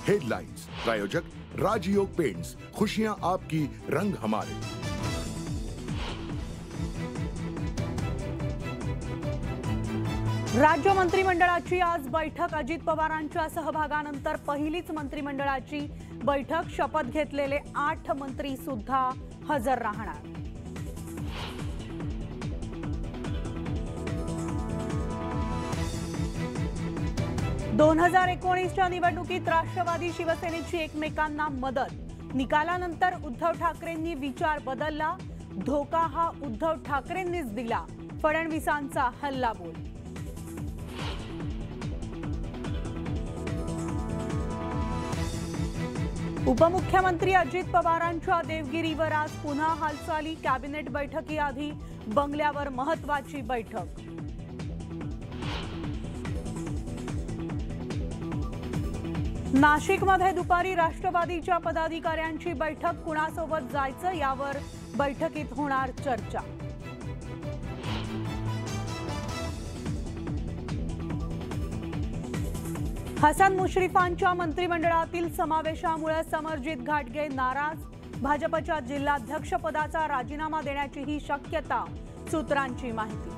Headlines. प्रायोजक राजयोग paints, खुशियां आपकी, रंग हमारे। राज्य मंत्रिमंडळाची आज बैठक। अजित पवारांच्या सहभागानंतर पहिलीच मंत्रिमंडळाची बैठक। शपथ घेतलेले 8 मंत्री सुद्धा हजर राहणार। दोन 2019च्या निवडणुकीत राष्ट्रवादी शिवसेनेची एकमेकांना मदत। निकालानंतर उद्धव ठाकरेंनी विचार बदलला। धोका हा उद्धव ठाकरेंनीच दिला, फडणवीसांचा हल्लाबोल। उपमुख्यमंत्री अजित पवारांच्या देवगिरीवर आज पुन्हा हालचाली। कॅबिनेट बैठकीआधी बंगल्यावर महत्त्वाची बैठक। नाशिकमध्ये दुपारी राष्ट्रवादीच्या पदाधिकाऱ्यांची बैठक। कुणासोबत जायचं यावर बैठकीत होणार चर्चा। हसन मुश्रीफांच्या मंत्रिमंडळातील समावेशामुळे समरजित घाटगे नाराज। भाजपच्या जिल्हाध्यक्षपदाचा राजीनामा देण्याची ही शक्यता, सूत्रांची माहिती।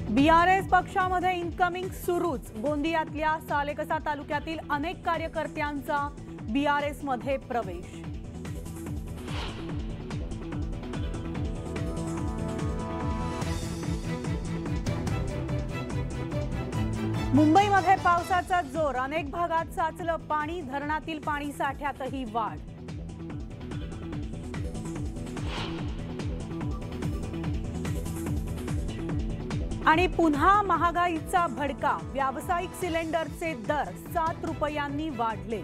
बीआरएस पक्षामध्ये इनकमिंग सुरूच। गोंदियातल्या सालेकसा तालुक्यातील अनेक कार्यकर्त्यांचा बीआरएस मध्ये प्रवेश। मुंबईमध्ये पावसाचा जोर। अनेक भागात साचलं पाणी। धरणातील पाणी साठ्यातही वाढ। आणि पुन्हा महागाईचा भडका। व्यावसायिक सिलेंडरचे दर 7 रुपयांनी वाढले।